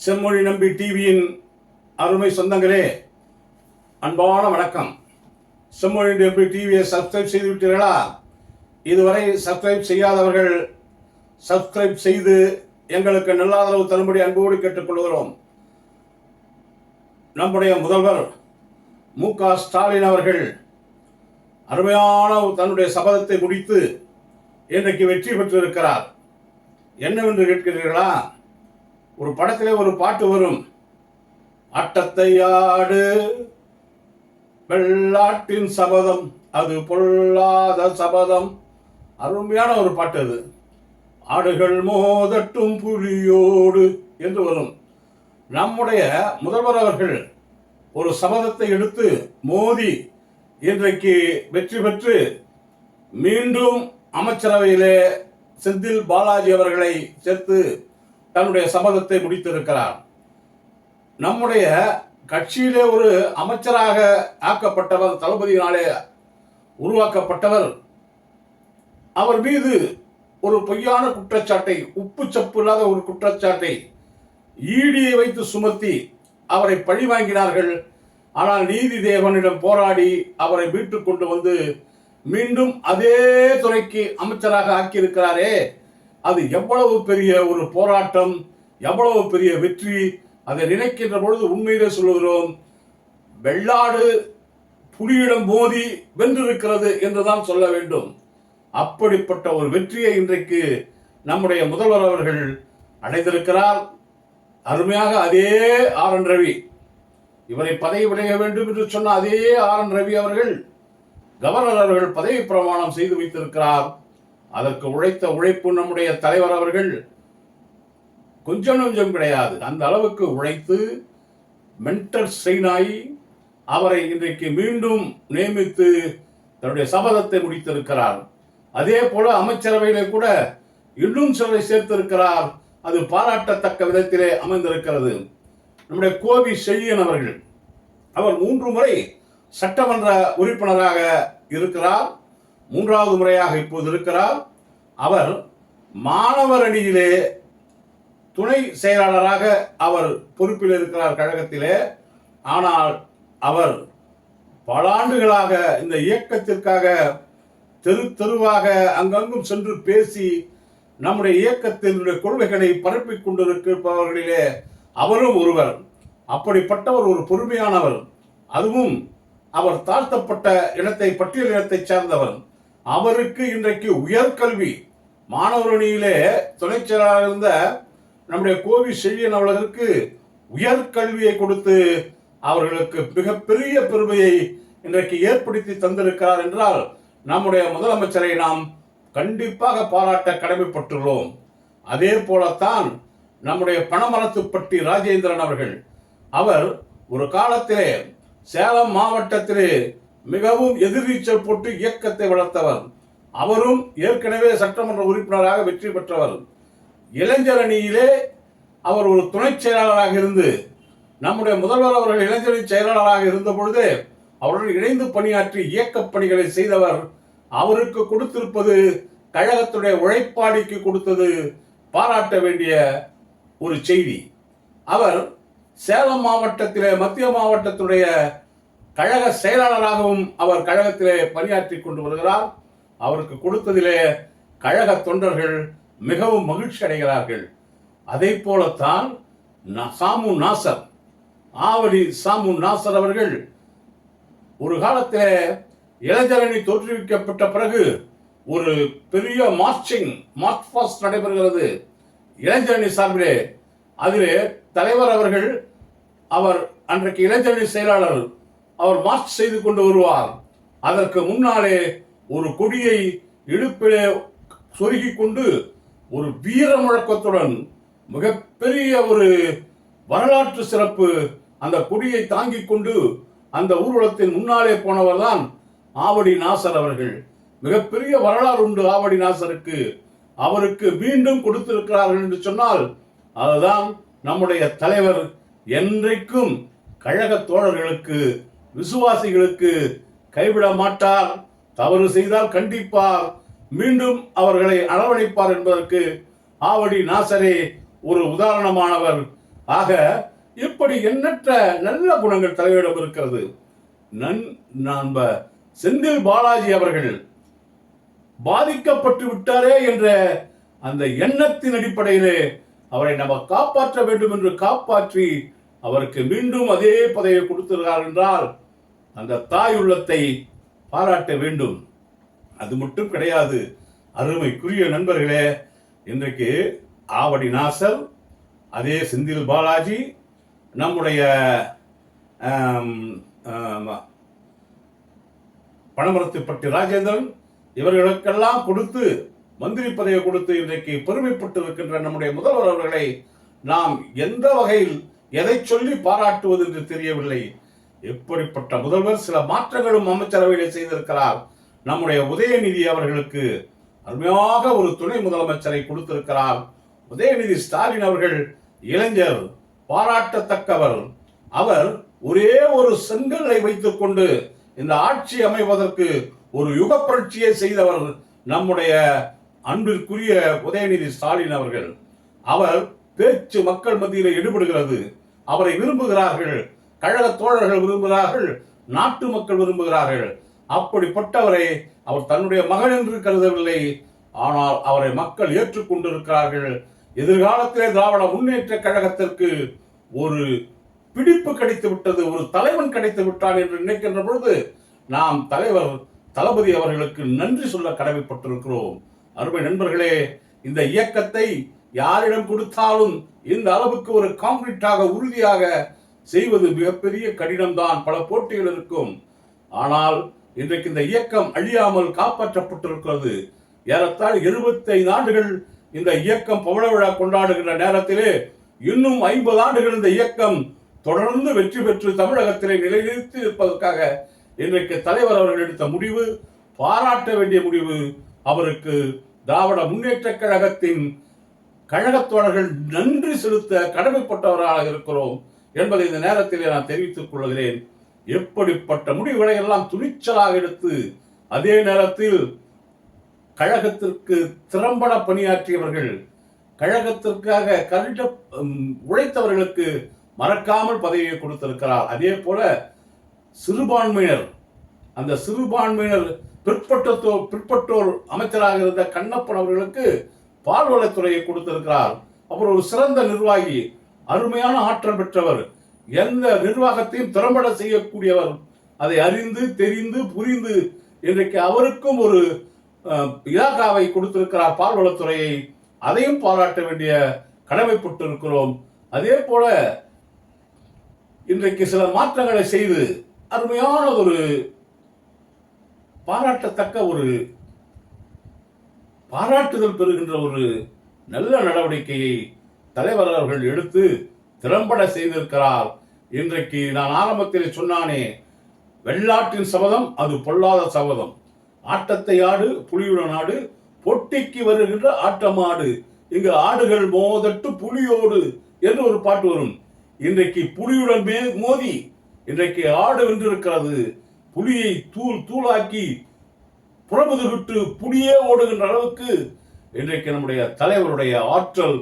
செம்மொழி நம்பி டிவியின் அருமை சொந்தங்களே, அன்பான வணக்கம். செம்மொழி நம்பி டிவியை சப்ஸ்கிரைப் செய்து விட்டீர்களா? இதுவரை சப்ஸ்கிரைப் செய்யாதவர்கள் சப்ஸ்கிரைப் செய்து எங்களுக்கு நல்ல ஆதரவு தரும்படி அன்போடு கேட்டுக்கொள்கிறோம். நம்முடைய முதல்வர் மு.க.ஸ்டாலின் அவர்கள் அருமையான தன்னுடைய சபதத்தை முடித்து இன்றைக்கு வெற்றி பெற்றிருக்கிறார். என்னவென்று கேட்கிறீர்களா? ஒரு படத்திலே ஒரு பாட்டு வரும், ஆட்டத்தை ஆடு வெள்ளாட்டின் சபதம் அது பொல்லாத சபதம். அருமையான ஒரு பாட்டு அது. ஆடுகள் மோதட்டும் புலியோடு என்று வரும். நம்முடைய முதல்வர் அவர்கள் ஒரு சபதத்தை எடுத்து மோதி இன்றைக்கு வெற்றி பெற்று மீண்டும் அமைச்சரவையிலே செந்தில் பாலாஜி அவர்களை சேர்த்து தன்னுடைய சபதத்தை முடித்திருக்கிறார். நம்முடைய கட்சியிலே ஒரு அமைச்சராக ஆக்கப்பட்டவர், தளபதியினாலே உருவாக்கப்பட்டவர். அவர் மீது ஒரு பொய்யான குற்றச்சாட்டை, உப்பு சப்பு இல்லாத ஒரு குற்றச்சாட்டை ஈடியை வைத்து சுமத்தி அவரை பழி வாங்கினார்கள். ஆனால் நீதி தேவனிடம் போராடி அவரை மீட்டுக் கொண்டு வந்து மீண்டும் அதே துறைக்கு அமைச்சராக ஆக்கியிருக்கிறாரே, அது எவ்வளவு பெரிய ஒரு போராட்டம், எவ்வளவு பெரிய வெற்றி. அதை நினைக்கின்ற பொழுது உண்மையிலே சொல்லுகிறோம், வெள்ளாடு புலியிடம் மோதி வென்றிருக்கிறது என்றுதான் சொல்ல வேண்டும். அப்படிப்பட்ட ஒரு வெற்றியை இன்றைக்கு நம்முடைய முதல்வர் அவர்கள் அடைந்திருக்கிறார். அருமையாக அதே ஆர்.என். ரவி, இவரை பதவி விலக வேண்டும் என்று சொன்ன அதே ஆர்.என். ரவி அவர்கள், கவர்னர் அவர்கள் பதவி பிரமாணம் செய்து வைத்திருக்கிறார். அதற்கு உழைத்த உழைப்பு நம்முடைய தலைவர் அவர்கள் கொஞ்சம் நஞ்சம் கிடையாது, அந்த அளவுக்கு உழைத்து மென்டல் ஸ்ட்ரெயின் ஆகி அவரை இன்றைக்கு மீண்டும் நியமித்து தன்னுடைய சபதத்தை முடித்திருக்கிறார். அதே போல அமைச்சரவையிலே கூட இன்னும் சிலரை சேர்த்திருக்கிறார். அது பாராட்டத்தக்க விதத்திலே அமைந்திருக்கிறது. நம்முடைய கோவி செழியன் அவர்கள், அவர் 3 முறை சட்டமன்ற உறுப்பினராக இருக்கிறார். 3வது முறையாக இப்போது இருக்கிறார். அவர் மாணவர் அணியிலே துணை செயலாளராக அவர் பொறுப்பில் இருக்கிறார் கழகத்திலே. ஆனால் அவர் பல ஆண்டுகளாக இந்த இயக்கத்திற்காக தெரு தெருவாக அங்கங்கும் சென்று பேசி நம்முடைய இயக்கத்தினுடைய கொள்கைகளை பரப்பிக் கொண்டிருப்பவர்களிலே அவரும் ஒருவர். அப்படிப்பட்டவர், ஒரு பொறுமையானவர். அதுவும் அவர் தாழ்த்தப்பட்ட இடத்தை, பட்டியல் இனத்தை சேர்ந்தவர். அவருக்கு இன்றைக்கு உயர்கல்வி, மாணவர் அணியிலே துணை செயலாளர் இருந்த நம்முடைய கோவி செழியன் அவர்களுக்கு உயர்கல்வியை கொடுத்து அவர்களுக்கு மிகப்பெரிய பெருமையை இன்றைக்கு ஏற்படுத்தி தந்திருக்கிறார் என்றால் நம்முடைய முதலமைச்சரை நாம் கண்டிப்பாக பாராட்ட கடமைப்பட்டுள்ளோம். அதே போலத்தான் நம்முடைய பனமரத்துப்பட்டி ராஜேந்திரன் அவர்கள், அவர் ஒரு காலத்திலே சேலம் மாவட்டத்திலே மிகவும் எதிர்நீச்சல் போட்டு இயக்கத்தை வளர்த்தவர். அவரும் ஏற்கனவே சட்டமன்ற உறுப்பினராக வெற்றி பெற்றவர். இளைஞர் அணியிலே அவர் ஒரு துணை செயலாளராக இருந்து, நம்முடைய முதல்வர் அவர்கள் இளைஞரணி செயலாளராக இருந்த பொழுது அவருடன் இணைந்து பணியாற்றி இயக்க பணிகளை செய்தவர். அவருக்கு கொடுத்திருப்பது, கழகத்துடைய உழைப்பாளிக்கு கொடுத்தது பாராட்ட வேண்டிய ஒரு செய்தி. அவர் சேலம் மாவட்டத்திலே, மத்திய மாவட்டத்துடைய கழக செயலாளராகவும் அவர் கழகத்திலே பணியாற்றி கொண்டு வருகிறார். அவருக்கு கொடுத்ததிலே கழக தொண்டர்கள் மிகவும் மகிழ்ச்சி அடைகிறார்கள். அதை போலத்தான் சாமு நாசர், ஆவடி சாமு நாசர் அவர்கள் ஒரு காலத்திலே இளைஞரணி தோற்றுவிக்கப்பட்ட பிறகு ஒரு பெரிய மார்ச் பாஸ்ட் நடைபெறுகிறது இளைஞரணி சார்பிலே. அதிலே தலைவர் அவர்கள், அவர் அன்றைக்கு இளைஞரணி செயலாளர், அவர் மார்ச் செய்து கொண்டு வருவார். அதற்கு முன்னாலே ஒரு கொடியை இடுப்பிலே சொருகி கொண்டு ஒரு வீர முழக்கத்துடன் மிகப்பெரிய ஒரு வரலாற்று சிறப்பு அந்த கொடியை தாங்கிக் கொண்டு அந்த ஊர்வலத்தின் முன்னாலே போனவர் தான் ஆவடி நாசர் அவர்கள். மிகப்பெரிய வரலாறு உண்டு ஆவடி நாசருக்கு. அவருக்கு மீண்டும் கொடுத்திருக்கிறார்கள் என்று சொன்னால் அதுதான் நம்முடைய தலைவர் என்றைக்கும் கழக தோழர்களுக்கு, விசுவாசிகளுக்கு கைவிட மாட்டார். தவறு செய்தால் கண்டிப்பார், மீண்டும் அவர்களை அரவணைப்பார் என்பதற்கு ஆவடி நாசரே ஒரு உதாரணமானவர். ஆக இப்படி எண்ணற்ற நல்ல குணங்கள் தலைவரிடம் இருக்கிறது. செந்தில் பாலாஜி அவர்கள் பாதிக்கப்பட்டு விட்டாரே என்ற அந்த எண்ணத்தின் அடிப்படையிலே அவரை நம்ம காப்பாற்ற வேண்டும் என்று காப்பாற்றி அவருக்கு மீண்டும் அதே பதவியை கொடுத்திருக்கிறார் என்றால் அந்த தாய் உள்ளத்தை பாராட்ட வேண்டும். அது மட்டும் கிடையாது அருமைக்குரிய நண்பர்களே, இன்றைக்கு ஆவடி நாசர், அதே செந்தில் பாலாஜி, நம்முடைய பணமரத்துப்பட்டி ராஜேந்திரன் இவர்களுக்கெல்லாம் கொடுத்து மந்திரி பதவியை கொடுத்து இன்றைக்கு பெருமைப்பட்டு இருக்கின்ற நம்முடைய முதல்வர் அவர்களை நாம் எந்த வகையில் எதை சொல்லி பாராட்டுவது என்று தெரியவில்லை. எப்படிப்பட்ட முதல்வர்! சில மாற்றங்களும் அமைச்சரவையிலே செய்திருக்கிறார். நம்முடைய உதயநிதி அவர்களுக்கு அருமையாக ஒரு துணை முதலமைச்சரை கொடுத்திருக்கிறார். உதயநிதி ஸ்டாலின் அவர்கள் இளைஞர், பாராட்டத்தக்கவர். அவர் ஒரே ஒரு செங்கல்லை வைத்துக் கொண்டு இந்த ஆட்சி அமைவதற்கு ஒரு யுக புரட்சியை செய்தவர் நம்முடைய அன்பிற்குரிய உதயநிதி ஸ்டாலின் அவர்கள். அவர் பேச்சு மக்கள் மத்தியில் ஈடுபடுகிறது. அவரை விரும்புகிறார்கள், கழக தோழர்கள் விரும்புகிறார்கள், நாட்டு மக்கள் விரும்புகிறார்கள். அப்படிப்பட்டவரை அவர் தன்னுடைய மகன் என்று கருதவில்லை. ஆனால் அவரை மக்கள் ஏற்றுக்கொண்டிருக்கிறார்கள். எதிர்காலத்திலே திராவிட முன்னேற்ற கழகத்திற்கு ஒரு பிடிப்பு கிடைத்து விட்டது, ஒரு தலைவன் கிடைத்து விட்டான் என்று நினைக்கின்ற பொழுது நாம் தலைவர் தளபதி அவர்களுக்கு நன்றி சொல்ல கடமைப்பட்டிருக்கிறோம். அருமை நண்பர்களே, இந்த இயக்கத்தை யாரிடம் கொடுத்தாலும் இந்த அளவுக்கு ஒரு கான்கிரீட்டாக உறுதியாக செய்வது மிகப்பெரிய கடினம்தான். பல போட்டிகள் இருக்கும். ஆனால் இன்றைக்கு இந்த இயக்கம் அழியாமல் காப்பாற்றப்பட்டிருக்கிறது. ஏறத்தாழ் 75 ஆண்டுகள் இந்த இயக்கம் பவள விழா கொண்டாடுகின்ற நேரத்திலே இன்னும் 50 ஆண்டுகள் இந்த இயக்கம் தொடர்ந்து வெற்றி பெற்று தமிழகத்திலே நிலைநிறுத்தி இருப்பதற்காக இன்றைக்கு தலைவர் அவர்கள் எடுத்த முடிவு பாராட்ட வேண்டிய முடிவு. அவருக்கு திராவிட முன்னேற்ற கழகத்தின் கழகத்தோழர்கள் நன்றி செலுத்த கடமைப்பட்டவர்களாக இருக்கிறோம் என்பதை இந்த நேரத்திலே நான் தெரிவித்துக் கொள்கிறேன். எப்படிப்பட்ட முடிவுகளை எல்லாம் துணிச்சலாக எடுத்து அதே நேரத்தில் கழகத்திற்கு திறம்பட பணியாற்றியவர்கள், கழகத்திற்காக உழைத்தவர்களுக்கு மறக்காமல் பதவியை கொடுத்திருக்கிறார். அதே போல சிறுபான்மையினர், அந்த சிறுபான்மையினர் பிற்பட்டோர் அமைச்சராக இருந்த கண்ணப்பன் அவர்களுக்கு பால்வளத்துறையை கொடுத்திருக்கிறார். அவர் ஒரு சிறந்த நிர்வாகி, அருமையான ஆற்றல் பெற்றவர், எந்த நிர்வாகத்தையும் திறம்பட செய்யக்கூடியவர். அதை அறிந்து தெரிந்து புரிந்து இன்றைக்கு அவருக்கும் ஒரு இலாகாவை கொடுத்திருக்கிறார், பால்வளத்துறையை. அதையும் பாராட்ட வேண்டிய கடமைப்பட்டு இருக்கிறோம். அதே போல இன்றைக்கு சில மாற்றங்களை செய்து அருமையான ஒரு பாராட்டத்தக்க ஒரு பாராட்டுதல் பெறுகின்ற ஒரு நல்ல நடவடிக்கையை தலைவர் அவர்கள் எடுத்து திறம்பட செய்திருக்கிறார். இன்றைக்கு நான் ஆரம்பத்தில் சொன்னானே, வெள்ளாட்டின் சபதம் அது பொல்லாத சபதம். ஆட்டத்தை ஆடு புலியுடன் ஆடு, பொட்டிக்கு வருகின்ற ஆட்டமாடு, இங்கு ஆடுகள் மோதட்டு புலியோடு என்று ஒரு பாட்டு வரும். இன்றைக்கு புலியுடன் மோதி இன்றைக்கு ஆடு வென்றிருக்கிறது. புலியை தூளாக்கி புறமுதுகிட்டு புலியே ஓடுகின்ற அளவுக்கு இன்றைக்கு நம்முடைய தலைவருடைய ஆற்றல்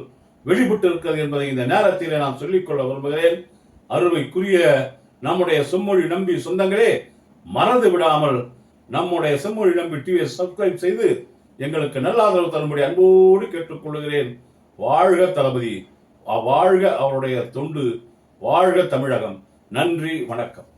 வெளிப்பட்டு இருக்கிறது என்பதை இந்த நேரத்தில் நான் சொல்லிக்கொள்ள விரும்புகிறேன். அருமைக்குரிய நம்முடைய செம்மொழி நம்பி சொந்தங்களே, மறந்து விடாமல் நம்முடைய செம்மொழி நம்பி டிவியை சப்ஸ்கிரைப் செய்து எங்களுக்கு நல்ல ஆதரவு தரும்படி அன்போடு கேட்டுக்கொள்கிறேன். வாழ்க தளபதி, வாழ்க அவருடைய தொண்டு, வாழ்க தமிழகம். நன்றி, வணக்கம்.